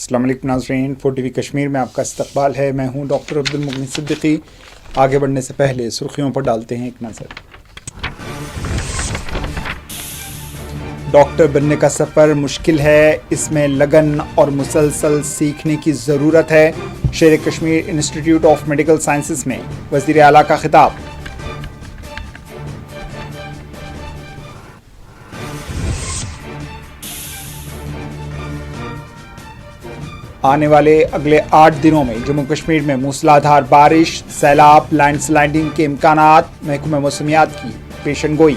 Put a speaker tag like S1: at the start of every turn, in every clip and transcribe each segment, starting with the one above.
S1: السلام علیکم ناظرین، 4 TV کشمیر میں آپ کا استقبال ہے۔ میں ہوں ڈاکٹر عبدالمغنی صدیقی۔ آگے بڑھنے سے پہلے سرخیوں پر ڈالتے ہیں ایک نظر۔ ڈاکٹر بننے کا سفر مشکل ہے، اس میں لگن اور مسلسل سیکھنے کی ضرورت ہے۔ شیر Kashmir institute of medical sciences میں وزیر اعلیٰ کا خطاب۔ آنے والے اگلے 8 دنوں میں جموں کشمیر میں موسلادھار بارش، سیلاب، لینڈ سلائڈنگ کے امکانات، محکمہ موسمیات کی پیشن گوئی۔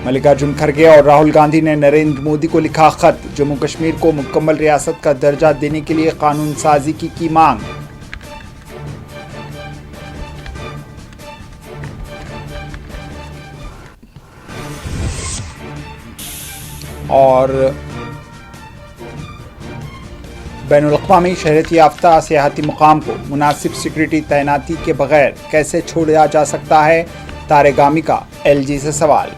S1: ملکارجن کھڑگے اور راہل گاندھی نے نریندر مودی کو لکھا خط، جموں کشمیر کو مکمل ریاست کا درجہ دینے کے لیے قانون سازی کی مانگ۔ اور بین الاقوامی شہرت یافتہ سیاحتی مقام کو مناسب سیکورٹی تعیناتی کے بغیر کیسے چھوڑا جا سکتا ہے؟ طارق گامی کا LG سے سوال۔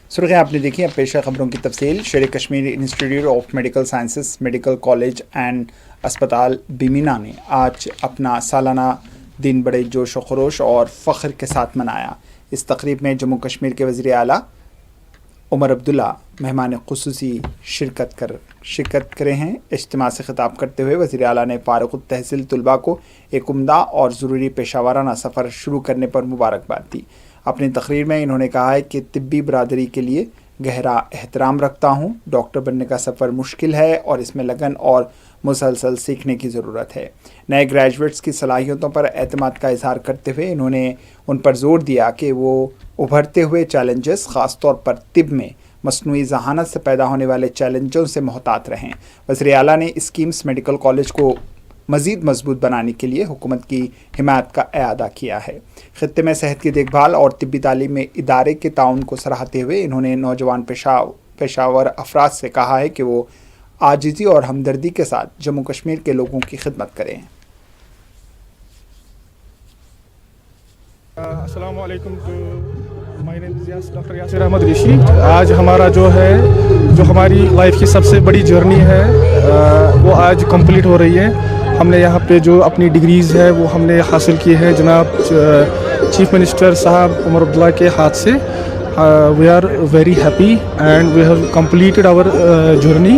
S1: سرخیاں آپ نے دیکھی، اب پیش ہے خبروں کی تفصیل۔ شیر Kashmir institute of medical sciences medical college and اسپتال بیمینا نے آج اپنا سالانہ دن بڑے جوش و خروش اور فخر کے ساتھ منایا۔ اس تقریب میں جموں کشمیر کے وزیر اعلیٰ عمر عبداللہ مہمان خصوصی شرکت کرے ہیں۔ اجتماع سے خطاب کرتے ہوئے وزیر اعلیٰ نے فارغ التحصیل طلباء کو ایک عمدہ اور ضروری پیشہ ورانہ سفر شروع کرنے پر مبارکباد دی۔ اپنی تقریر میں انہوں نے کہا ہے کہ طبی برادری کے لیے گہرا احترام رکھتا ہوں۔ ڈاکٹر بننے کا سفر مشکل ہے اور اس میں لگن اور مسلسل سیکھنے کی ضرورت ہے۔ نئے گریجویٹس کی صلاحیتوں پر اعتماد کا اظہار کرتے ہوئے انہوں نے ان پر زور دیا کہ وہ ابھرتے ہوئے چیلنجز، خاص طور پر طب میں مصنوعی ذہانت سے پیدا ہونے والے چیلنجوں سے محتاط رہیں۔ وزیر اعلیٰ نے اسکیمز میڈیکل کالج کو مزید مضبوط بنانے کے لیے حکومت کی حمایت کا اعادہ کیا ہے۔ خطے میں صحت کی دیکھ بھال اور طبی تعلیم میں ادارے کے تعاون کو سراہتے ہوئے انہوں نے نوجوان پیشہ ور افراد سے کہا ہے کہ وہ عاجزی اور ہمدردی کے ساتھ جموں کشمیر کے لوگوں کی خدمت کریں۔
S2: السلام علیکم، مائی نیم از ڈاکٹر یاسر احمد ریشی۔ آج ہمارا جو ہے ہماری لائف کی سب سے بڑی جرنی ہے وہ آج کمپلیٹ ہو رہی ہے۔ ہم نے یہاں پہ جو اپنی ڈگریز ہے وہ ہم نے حاصل کی ہے جناب چیف منسٹر صاحب عمر عبداللہ کے ہاتھ سے۔ We are very happy and we have completed our journey.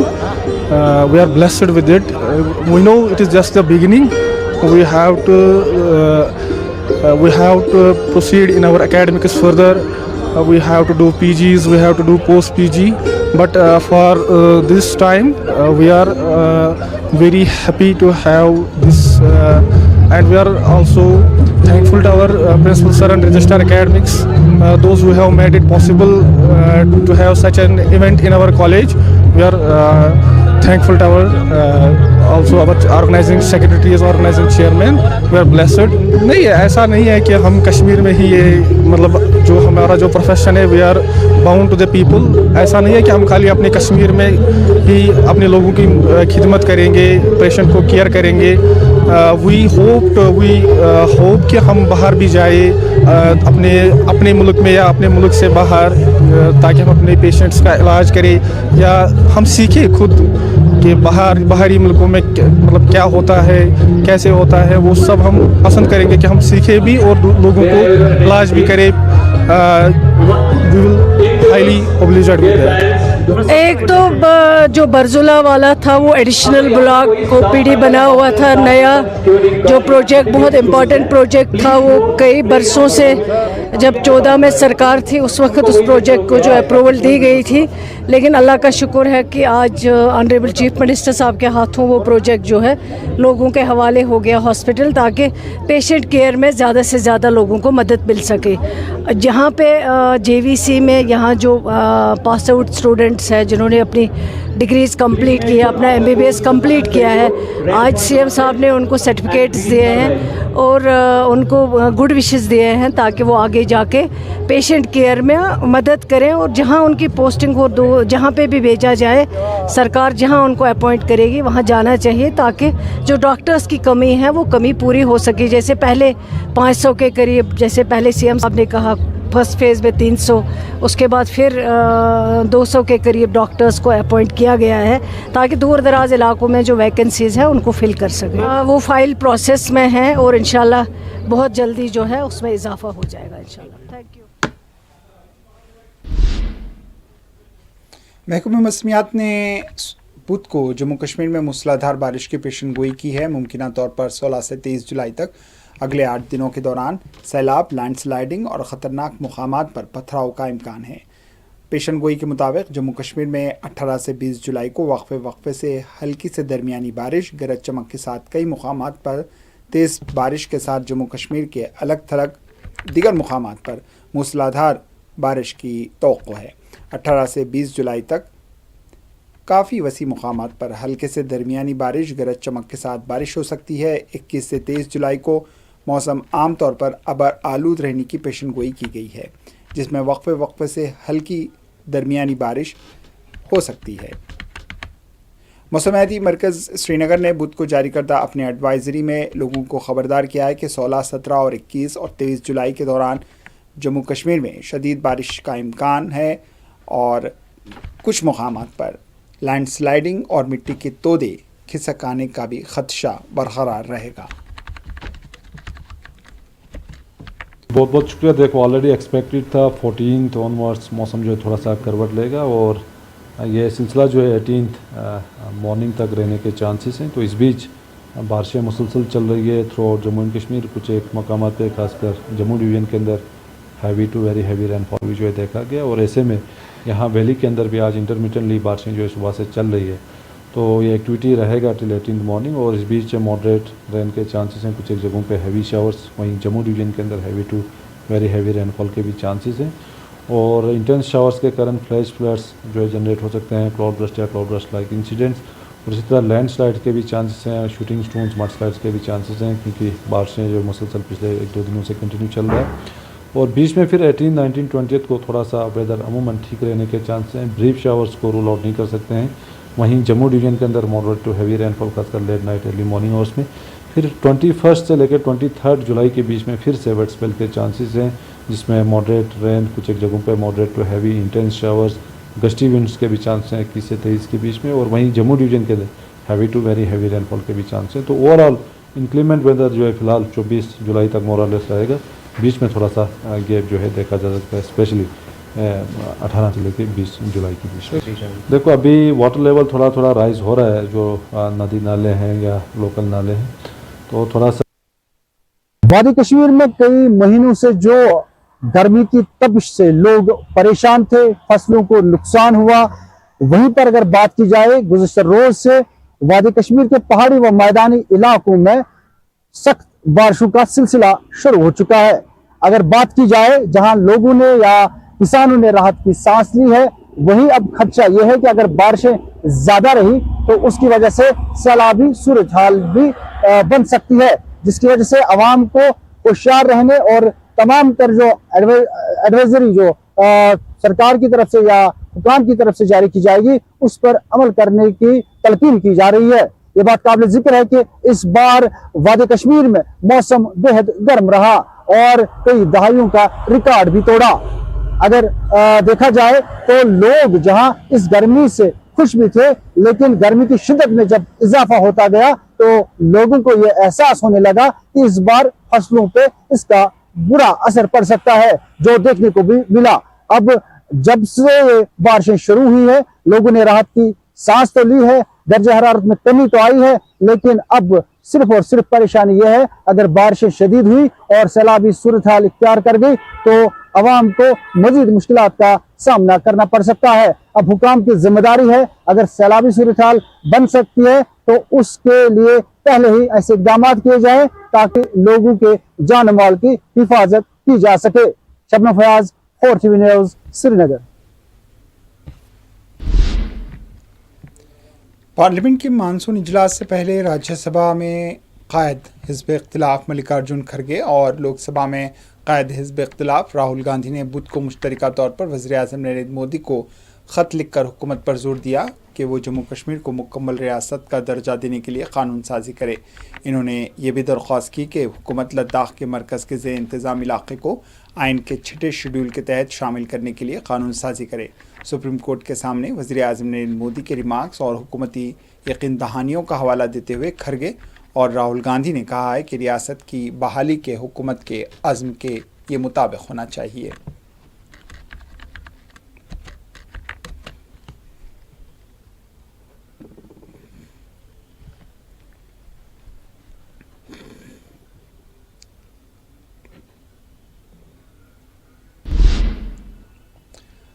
S2: We are blessed with it. We know it is just the beginning. We have to proceed in our academics further. We have to do PGs, we have to do post PG, but for this time we are very happy to have this and we are also thankful to our principal sir and registrar academics, those who have made it possible to have such an event in our college. We are thankful to also our organizing secretaries, organizing chairman. We are blessed. نہیں ایسا نہیں ہے کہ ہم کشمیر میں ہی یہ مطلب جو ہمارا جو پروفیشن ہے we are bound to the people. ایسا نہیں ہے کہ ہم خالی اپنے کشمیر میں ہی اپنے لوگوں کی خدمت کریں گے، پیشنٹ کو کیئر کریں گے۔ وی ہوپ کہ ہم باہر بھی جائیں اپنے ملک میں یا اپنے ملک سے باہر، تاکہ ہم اپنے پیشنٹس کا علاج کریں یا ہم سیکھیں خود کہ باہری ملکوں میں مطلب کیا ہوتا ہے، کیسے ہوتا ہے۔ وہ سب ہم پسند کریں گے کہ ہم سیکھیں بھی اور لوگوں کو علاج بھی کریں۔ وی ول ہائیلی اوبلیجڈ ود دیٹ۔
S3: ایک تو جو برزولا والا تھا وہ ایڈیشنل بلاک OPD بنا ہوا تھا نیا، جو پروجیکٹ بہت امپورٹنٹ پروجیکٹ تھا۔ وہ کئی برسوں سے جب 14 میں سرکار تھی اس وقت اس پروجیکٹ کو جو اپروول دی گئی تھی، لیکن اللہ کا شکر ہے کہ آج آنریبل چیف منسٹر صاحب کے ہاتھوں وہ پروجیکٹ جو ہے لوگوں کے حوالے ہو گیا ہاسپٹل، تاکہ پیشنٹ کیئر میں زیادہ سے زیادہ لوگوں کو مدد مل سکے۔ جہاں پہ JVC میں یہاں جو پاس آؤٹ اسٹوڈنٹ स्टूडेंट्स हैं जिन्होंने अपनी डिग्रीज़ कंप्लीट की है, अपना MBBS कंप्लीट किया है, आज CM साहब ने उनको सर्टिफिकेट्स दिए हैं और उनको गुड विशेस दिए हैं ताकि वो आगे जाके पेशेंट केयर में मदद करें और जहाँ उनकी पोस्टिंग हो दो जहाँ पे भी भेजा जाए सरकार जहाँ उनको अपॉइंट करेगी वहाँ जाना चाहिए ताकि जो डॉक्टर्स की कमी है वो कमी पूरी हो सके। जैसे पहले 500 के करीब, जैसे पहले CM साहब ने कहा फर्स्ट फेज़ में 300, उसके बाद फिर 200 के करीब डॉक्टर्स को अपॉइंट किया गया है ताकि दूर दराज इलाकों में जो वैकेंसीज़ हैं उनको फिल कर सकें। वो फाइल प्रोसेस में है और इंशाल्लाह बहुत जल्दी जो है उसमें इजाफा हो जाएगा इंशाल्लाह। Thank you.
S1: महकमा मौसमियात ने बुध को जम्मू कश्मीर में मूसलाधार बारिश की पेशन गोई की है। मुमकिना तौर पर 16 से 23 जुलाई तक अगले 8 दिनों के दौरान सैलाब, लैंडस्लाइडिंग और ख़तरनाक मुकामात पर पथराव का इम्कान है। पेशन गोई के मुताबिक जम्मू कश्मीर में 18 से 20 जुलाई को वक्फे से हल्की से दरमियानी बारिश, गरज चमक के साथ कई मुकामात पर तेज़ बारिश के साथ जम्मू कश्मीर के अलग थलग दीगर मुकामात पर मूसलाधार बारिश की तवक्को है। 18 से 20 जुलाई तक काफ़ी वसी मुकामात पर हल्के से दरमियानी बारिश, गरज चमक के साथ बारिश हो सकती है। 21 से 23 जुलाई को मौसम आम तौर पर अबर आलूद रहने की पेशन गोई की गई है, जिसमें वक्फे से हल्की दरमियानी बारिश हो सकती है। मौसमियाती मरकज़ श्रीनगर ने बुध को जारी करदा अपने एडवाइज़री में लोगों को ख़बरदार किया है कि 16, 17 और 21 और 23 जुलाई के दौरान जम्मू कश्मीर में शदीद बारिश का इम्कान है और कुछ मुकामात पर लैंडस्लाइडिंग और मिट्टी के तोदे खिसक आने का भी खदशा बरकरार रहेगा।
S4: बहुत बहुत शुक्रिया। देखो ऑलरेडी एक्सपेक्टेड था 14 ऑनवर्ड्स मौसम जो है थोड़ा सा करवट लेगा और ये सिलसिला जो है 18 मॉर्निंग तक रहने के चांसेस हैं। तो इस बीच बारिशें मुसलसल चल रही है throughout Jammu and Kashmir. कुछ एक मकामात पे खासकर जम्मू डिवीज़न के अंदर heavy to very heavy rainfall भी जो है देखा गया और ऐसे में यहाँ वैली के अंदर भी आज इंटरमिटेंटली बारिशें जो है सुबह से चल रही है। तो ये एक्टिविटी रहेगा टिल 18 मॉर्निंग और इस बीच मॉडरेट रेन के चांसेस हैं। कुछ एक जगहों पे हैवी शावर्स, वहीं जम्मू डिवीज़न के अंदर heavy to very heavy rainfall के भी चांसेस हैं और इंटेंस शावर्स के कारण फ्लैश फ्लड्स जो है जनरेट हो सकते हैं, क्लाउड बर्स्ट या क्लाउड बर्स्ट लाइक इंसिडेंट्स। और इसी तरह लैंड स्लाइड के भी चांसेस हैं, शूटिंग स्टोन्स, मड स्लाइड्स के भी चांसेस हैं क्योंकि बारिशें जो मुसलसल पिछले 1-2 दिनों से कंटिन्यू चल रहा है। और बीच में फिर 18, 19, 20 को थोड़ा सा वेदर अमूमन ठीक रहने के चांसेस हैं। ब्रीफ शावर्स को रूल आउट नहीं कर सकते हैं। वहीं जम्मू डिवीज़न के अंदर मॉडरेट टू हैवी रेनफॉल खासकर late night early morning hours में। फिर 21 से लेकर 23 जुलाई के बीच में फिर से वेट स्पेल के चांसेस हैं जिसमें मॉडरेट रेन, कुछ एक जगहों पे moderate to heavy intense showers, gusty winds के भी चांसेस हैं 21 से 23 के बीच में। और वहीं जम्मू डिवीज़न के अंदर heavy to very heavy rainfall के भी चांस हैं। तो ओवरऑल इंक्लीमेंट वेदर जो है फिलहाल 24 जुलाई तक मोरलेस रहेगा। बीच में थोड़ा सा गैप जो है देखा जा सकता है स्पेशली 18 से लेकर 20 जुलाई के बीच। देखो अभी वाटर लेवल थोड़ा थोड़ा राइज हो रहा है, जो नदी नाले हैं या लोकल नाले हैं तो थोड़ा सा।
S5: वादी कश्मीर में कई महीनों से जो गर्मी की तपिश से लोग परेशान थे, फसलों को नुकसान हुआ, वहीं पर अगर बात की जाए गुज़िश्ता रोज से वादी कश्मीर के पहाड़ी व मैदानी इलाकों में सख्त बारिशों का सिलसिला शुरू हो चुका है। अगर बात की जाए जहां लोगों ने या किसानों ने राहत की सांस ली है, वहीं अब खदशा यह है कि अगर बारिशें ज्यादा रही तो उसकी वजह से सैलाबी सूरत हाल भी बन सकती है, जिसकी वजह से आवाम को होशियार रहने और तमाम तर जो एडवाइजरी जो सरकार की तरफ से या हुकाम की तरफ से जारी की जाएगी उस पर अमल करने की तलकीन की जा रही है। ये बात काबिल जिक्र है कि इस बार वादी कश्मीर में मौसम बेहद गर्म रहा और कई दहाइयों का रिकॉर्ड भी तोड़ा। अगर देखा जाए तो लोग जहां इस गर्मी से खुश भी थे, लेकिन गर्मी की शिद्दत में जब इजाफा होता गया तो लोगों को यह एहसास होने लगा कि इस बार फसलों पे इसका बुरा असर पड़ सकता है, जो देखने को भी मिला। अब जब से बारिशें शुरू हुई है लोगों ने राहत की सांस तो ली है, दर्जा हरारत में कमी तो आई है, लेकिन अब सिर्फ और सिर्फ परेशानी यह है अगर बारिशें शदीद हुई और सैलाबी सूरत हाल इख्तियार कर गई तो अवाम को मजीद मुश्किलात का सामना करना पड़ सकता है। अब हुकाम की जिम्मेदारी है, अगर सैलाबी सूरत हाल बन सकती है तो उसके लिए पहले ही ऐसे इकदाम किए जाए ताकि लोगों के जान माल की हिफाजत की जा सके। Shabnam Fayaz, 4 TV news, Srinagar.
S1: Parliament के मानसून इजलास से पहले राज्यसभा में कायद हिज़्ब इख्तिलाफ मल्लिकार्जुन खड़गे और लोकसभा में कायद हिज़्ब इख्तिलाफ राहुल गांधी ने बुध को मुश्तरका तौर पर वज़ीर-ए-आज़म नरेंद्र मोदी को ख़त लिखकर हुकूमत पर जोर दिया कि वो जम्मू कश्मीर को मुकम्मल रियासत का दर्जा देने के लिए कानून साजी करे। इन्होंने ये भी दरख्वास्त की कि हुकूमत लद्दाख के मरकज़ के ज़ेर इंतज़ाम इलाक़े को आइन के 6ठे शेड्यूल के तहत शामिल करने के लिए कानून साजी करे। सुप्रीम कोर्ट के सामने वज़ीर-ए-आज़म नरेंद्र मोदी के रिमार्क्स और हुकूमती यकीन दहानियों का हवाला देते हुए खड़गे और राहुल गांधी ने कहा है कि रियासत की बहाली के हुकूमत के अज़्म के ये मुताबिक होना चाहिए।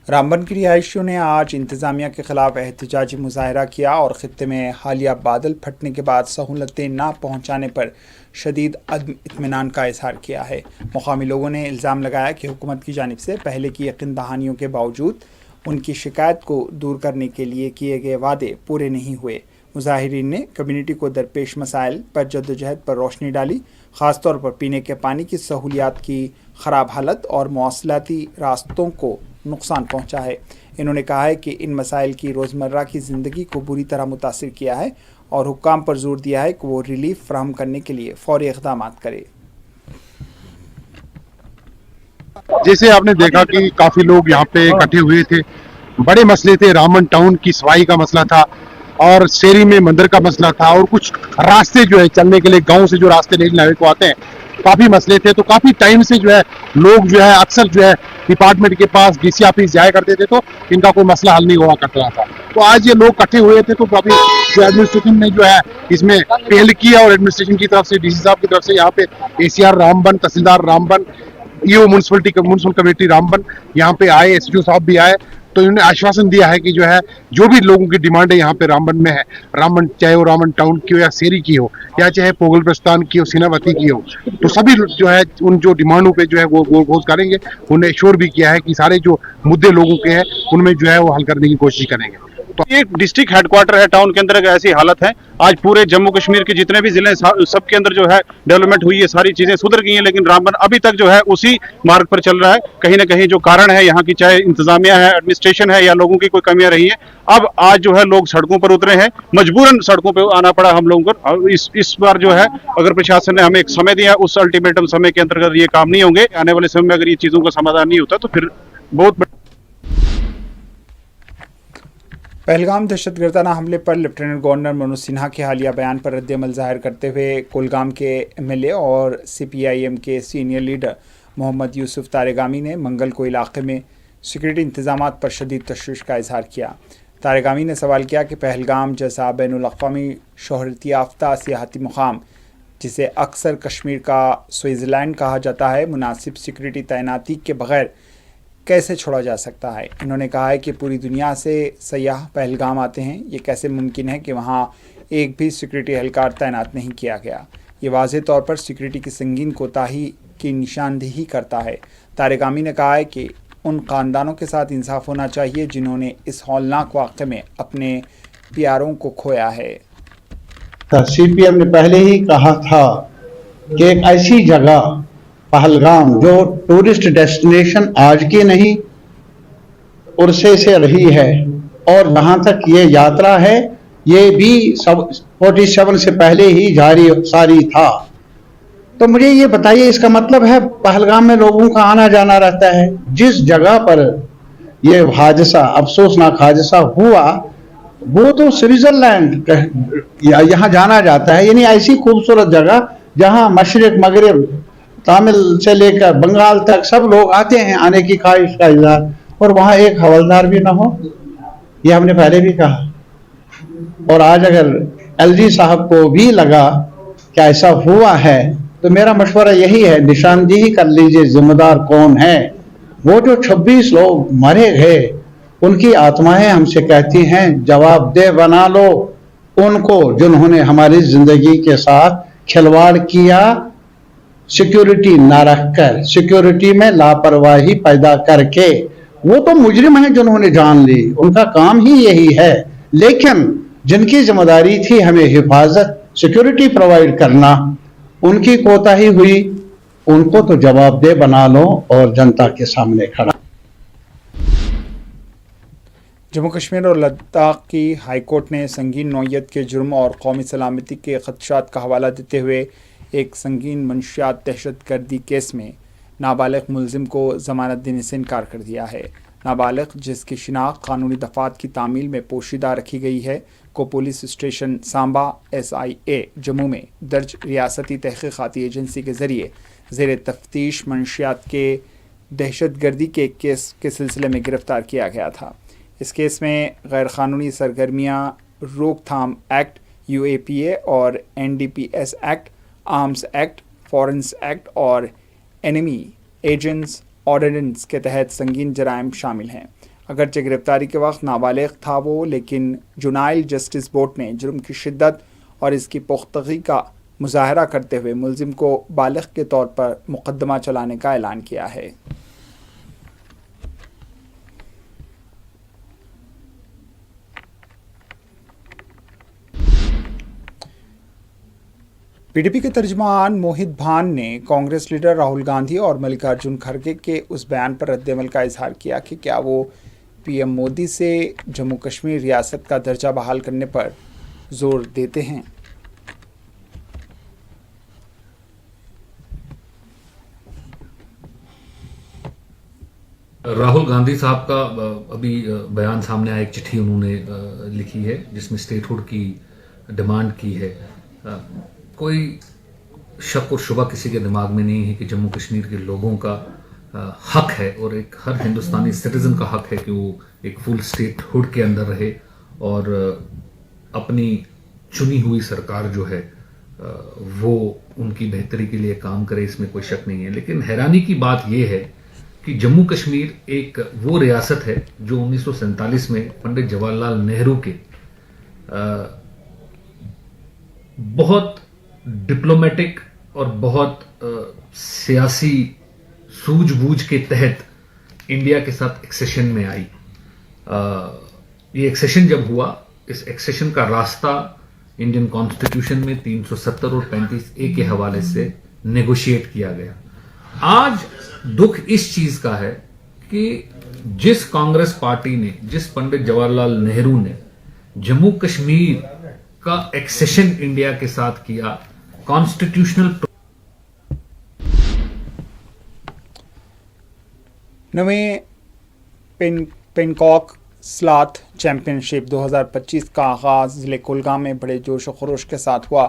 S1: रामबन की रिहायशियों ने आज इंतज़ामिया के ख़िलाफ़ एहतजाजी मुजाहरा किया और ख़ित्ते में हालिया बादल फटने के बाद सहूलतें ना पहुँचाने पर शदीद अदम इत्मीनान का इजहार किया है। मुकामी लोगों ने इल्ज़ाम लगाया कि हुकूमत की जानिब से पहले की यकीन दहानियों के बावजूद उनकी शिकायत को दूर करने के लिए किए गए वादे पूरे नहीं हुए। मुजाहिरीन ने कम्यूनिटी को दरपेश मसाइल पर जद्दोजहद पर रोशनी डाली, ख़ास तौर पर पीने के पानी की सहूलियात की ख़राब हालत और मौसलाती रास्तों को नुकसान पहुंचा है। इन्होंने कहा है कि इन मसाइल की रोज़मर्रा की ज़िंदगी को बुरी तरह मुतासिर किया है और हुक्काम पर जोर दिया है कि वो रिलीफ फराहम करने के लिए फौरी इक़दामात करे।
S6: जैसे आपने देखा कि काफी लोग यहाँ पे इकट्ठे हुए थे, बड़े मसले थे। रामबन टाउन की सफाई का मसला था और शेरी में मंदिर का मसला था और कुछ रास्ते जो है चलने के लिए गांव से जो रास्ते लेने को आते हैं, काफी मसले थे। तो काफी टाइम से जो है लोग जो है अक्सर जो है डिपार्टमेंट के पास डीसी ऑफिस जाया करते थे, तो इनका कोई मसला हल नहीं हुआ करता था। तो आज ये लोग इकट्ठे हुए थे, तो काफी जो एडमिनिस्ट्रेशन ने जो है इसमें पहल किया और एडमिनिस्ट्रेशन की तरफ से, डीसी साहब की तरफ से यहाँ पे एसीआर रामबन, तहसीलदार Ramban, EO municipal committee Ramban यहाँ पे आए, एसडीओ साहब भी आए। तो इन्होंने आश्वासन दिया है कि जो है जो भी लोगों की डिमांड है यहाँ पे रामबन में है, रामबन चाहे वो रामबन टाउन की हो या शेरी की हो या चाहे पोगल प्रस्थान की हो, सीनावती की हो, तो सभी जो है उन जो डिमांडों पे जो है वो गोल करेंगे। उन्हें श्योर भी किया है कि सारे जो मुद्दे लोगों के हैं उनमें जो है वो हल करने की कोशिश करेंगे।
S7: तो ये डिस्ट्रिक्ट हेडक्वार्टर है, टाउन के अंदर एक ऐसी हालत है। आज पूरे जम्मू कश्मीर के जितने भी जिले सबके अंदर जो है डेवलपमेंट हुई है, सारी चीजें सुधर गई हैं, लेकिन रामबन अभी तक जो है उसी मार्ग पर चल रहा है। कहीं ना कहीं जो कारण है यहाँ की, चाहे इंतजामिया है, एडमिनिस्ट्रेशन है या लोगों की कोई कमियां रही है, अब आज जो है लोग सड़कों पर उतरे हैं, मजबूरन सड़कों पर आना पड़ा हम लोगों को। इस बार जो है अगर प्रशासन ने हमें एक समय दिया, उस अल्टीमेटम समय के अंतर्गत ये काम नहीं होंगे। आने वाले समय में अगर ये चीजों का समाधान नहीं होता तो फिर बहुत
S1: पहलगाम दहशतगर्दाना हमले पर लेफ्टिनेंट गवर्नर मनोज सिन्हा के हालिया बयान पर रद्द-ए-अमल ज़ाहिर करते हुए कुलगाम के एमएलए और सीपीआईएम के सीनियर लीडर मोहम्मद यूसुफ तारेगामी ने मंगल को इलाके में सिक्योरिटी इंतजामात पर शदीद तशवीश का इजहार किया। तारेगामी ने सवाल किया कि पहलगाम जैसा बैनुल-अक़वामी शोहरत याफ्ता सियाहती मुकाम, जिसे अक्सर कश्मीर का स्विट्ज़रलैंड कहा जाता है, मुनासिब सिक्योरिटी तैनाती के बगैर कैसे छोड़ा जा सकता है। इन्होंने कहा है कि पूरी दुनिया से सयाह पहलगाम आते हैं, ये कैसे मुमकिन है कि वहाँ एक भी सिक्योरिटी एहलकार तैनात नहीं किया गया। ये वाज़ेह तौर पर सिक्योरिटी की संगीन कोताही की निशानदेही करता है। तारेगामी ने कहा है कि उन ख़ानदानों के साथ इंसाफ होना चाहिए जिन्होंने इस हौलनाक वाक़े में अपने प्यारों को खोया है।
S8: सीपीएम ने पहले ही कहा था कि एक ऐसी जगह पहलगाम जो टूरिस्ट डेस्टिनेशन आज की नहीं उर्से से रही है, और जहां तक ये यात्रा है ये भी 47 से पहले ही जारी सारी था। तो मुझे ये बताइए, इसका मतलब है पहलगाम में लोगों का आना जाना रहता है। जिस जगह पर ये हादसा, अफसोसनाक हादसा हुआ, वो तो स्विट्जरलैंड यहाँ जाना जाता है, यानी ऐसी खूबसूरत जगह जहाँ मशरिक मगरिब तामिल से लेकर बंगाल तक सब लोग आते हैं, आने की ख्वाहिश का इजहार, और वहाँ एक हवलदार भी ना हो, ये हमने पहले भी कहा। और आज अगर एलजी साहब को भी लगा कि ऐसा हुआ है, तो मेरा मशवरा यही है, निशानदेही कर लीजिए जिम्मेदार कौन है। वो जो 26 लोग मरे गए, उनकी आत्माएं हमसे कहती हैं जवाबदेह बना लो उनको, जिन्होंने हमारी जिंदगी के साथ खिलवाड़ किया, सिक्योरिटी ना रखकर, सिक्योरिटी में लापरवाही पैदा करके। वो तो मुजरिम हैं जिन्होंने जान ली, उनका काम ही यही है। लेकिन जिनकी जिम्मेदारी थी हमें हिफाजत सिक्योरिटी प्रोवाइड करना, उनकी कोताही हुई, उनको तो जवाबदेह बना लो और जनता के सामने खड़ा।
S1: जम्मू कश्मीर और लद्दाख की हाई कोर्ट ने संगीन नौयत के जुर्म और कौमी सलामती के खदशात का हवाला देते हुए एक संगीन मंशियात दहशतगर्दी केस में नाबालिग मुलजिम को जमानत देने से इनकार कर दिया है। नाबालिग, जिसकी शिनाख्त कानूनी दफात की तामील में पोशीदा रखी गई है, को police station Samba SIA Jammu में दर्ज रियासती तहकीकाती एजेंसी के ज़रिए ज़ेर तफ्तीश मंशियात के दहशतगर्दी के केस के सिलसिले में गिरफ़्तार किया गया था। इस केस में गैर क़ानूनी सरगर्मियाँ रोकथाम एक्ट UAPA और NDPS act, arms act, foreigners act और एनिमी एजेंट्स ऑर्डिनेंस के तहत संगीन जराइम शामिल हैं। अगरचे गिरफ्तारी के वक्त नाबालिग था वो, लेकिन जुनाइल जस्टिस बोर्ड ने जुर्म की शिद्दत और इसकी पुख्तगी का मुजाहरा करते हुए मुलजिम को बालिग के तौर पर मुकदमा चलाने का ऐलान किया है। PDP के तर्जमान मोहित भान ने कांग्रेस लीडर राहुल गांधी और मल्लिकार्जुन खड़गे के उस बयान पर रद्दअमल का इजहार किया कि क्या वो PM मोदी से जम्मू कश्मीर रियासत का दर्जा बहाल करने पर जोर देते हैं।
S9: राहुल गांधी साहब का अभी बयान सामने आया, एक चिट्ठी उन्होंने लिखी है जिसमें स्टेटहुड की डिमांड की है। कोई शक और शुबा किसी के दिमाग में नहीं है कि जम्मू कश्मीर के लोगों का हक है और एक हर हिंदुस्तानी सिटीजन का हक है कि वो एक फुल स्टेटहुड के अंदर रहे और अपनी चुनी हुई सरकार जो है वो उनकी बेहतरी के लिए काम करे, इसमें कोई शक नहीं है। लेकिन हैरानी की बात यह है कि जम्मू कश्मीर एक वो रियासत है जो 1947 में पंडित जवाहरलाल नेहरू के बहुत डिप्लोमेटिक और बहुत सियासी सूझबूझ के तहत इंडिया के साथ एक्सेशन में आई। ये एक्सेशन जब हुआ, इस एक्सेशन का रास्ता इंडियन कॉन्स्टिट्यूशन में 370 और 35A के हवाले से नेगोशिएट किया गया। आज दुख इस चीज का है कि जिस कांग्रेस पार्टी ने, जिस पंडित जवाहरलाल नेहरू ने जम्मू कश्मीर का एक्सेशन इंडिया के साथ किया, कॉन्स्टिट्यूशनल
S1: नवें पेनकॉक स्लाथ चैंपियनशिप 2025 का आगाज़ ज़िले कुलगाम में बड़े जोश व खरोश के साथ हुआ,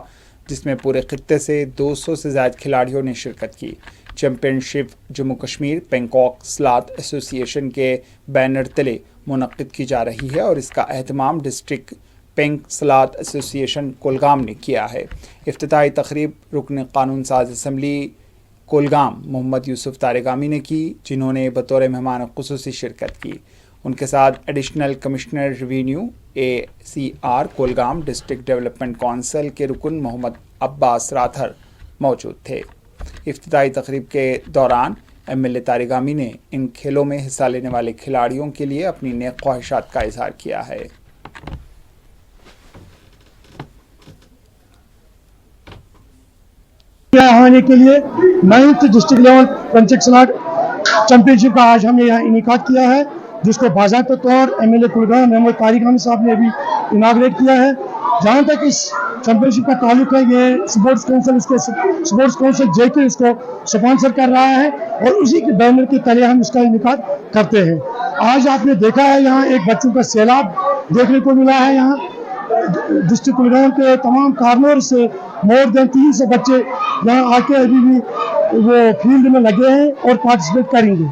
S1: जिसमें पूरे खित्ते से 200 से ज़्यादा खिलाड़ियों ने शिरकत की। Championship Jammu Kashmir पेनकॉक sloth association के बैनर तले मुनक्किद की जा रही है और इसका एहतमाम district Penck sloth association Kulgam ने किया है। इफ्तिताही तकरीब रुकन कानून साज असम्बली कुलगाम मोहम्मद यूसुफ तारेगामी ने की, जिन्होंने बतौर मेहमान खुसूसी शिरकत की। उनके साथ additional commissioner revenue ACR Kulgam district development council के रुकन मोहम्मद अब्बास राथर मौजूद थे। इफ्तिताही तकरीब के दौरान MLA तारेगामी ने इन खेलों में हिस्सा लेने वाले खिलाड़ियों के लिए अपनी नेक ख्वाहिशात का इजहार किया है।
S10: आने के लिए 9th district level पेनकॉक sloth championship का आज हमने यहाँ इनेकाद किया है, जिसको बाज़ाब्ता तौर MLA कुलगाम मोहम्मद तारेगामी साहब ने अभी इनाग्रेट किया है। जहाँ तक इस चैंपियनशिप का ताल्लुक है, ये स्पोर्ट्स काउंसिल JK इसको स्पॉन्सर कर रहा है और उसी के बैनर के तले हम इसका इनेकाद करते हैं। आज आपने देखा है यहाँ एक बच्चों का सैलाब देखने को मिला है। यहाँ डिस्ट्रिक्ट कुलगाम के तमाम कार्नर से मोर देन 300 बच्चे यहाँ आके अभी भी वो फील्ड में लगे हैं और पार्टिसिपेट करेंगे।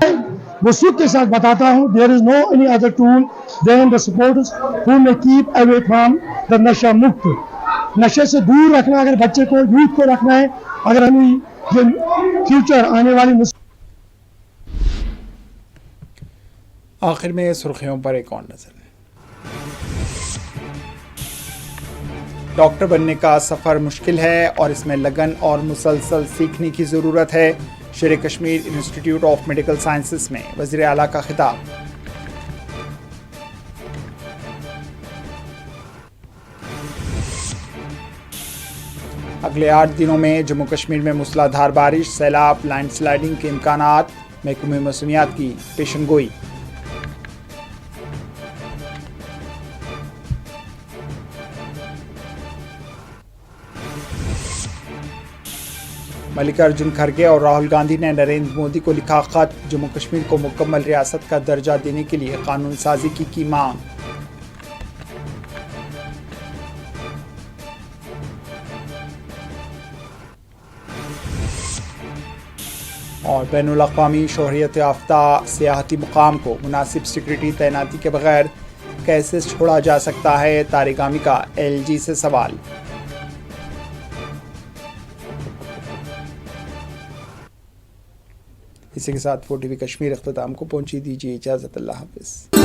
S10: वो सुख के साथ बताता हूँ, there is no any other tool than the supporters who may keep away from the नशा मुक्त। नशे से दूर रखना, अगर बच्चे को, यूथ को रखना है, अगर हमें ये फ्यूचर आने वाली।
S1: आखिर में सुर्खियों पर एक और नजर। डॉक्टर बनने का सफ़र मुश्किल है और इसमें लगन और मुसलसल सीखने की ज़रूरत है। शेर Kashmir institute of medical sciences में वज़ीर आला का खिताब। اگلے 8 دنوں میں جموں کشمیر میں موسلادھار بارش، سیلاب، لینڈ سلائڈنگ کے امکانات، محکمہ موسمیات کی پیشن گوئی۔ ملک ارجن کھڑگے اور راہل گاندھی نے نریندر مودی کو لکھا خط، جموں کشمیر کو مکمل ریاست کا درجہ دینے کے لیے قانون سازی کی مانگ۔ اور بین الاقوامی شہرت یافتہ سیاحتی مقام کو مناسب سیکورٹی تعیناتی کے بغیر کیسے چھوڑا جا سکتا ہے؟ طارق عامی کا LG سے سوال۔ اسی کے ساتھ 4TV کشمیر اختتام کو پہنچی، دیجیے اجازت، اللہ حافظ۔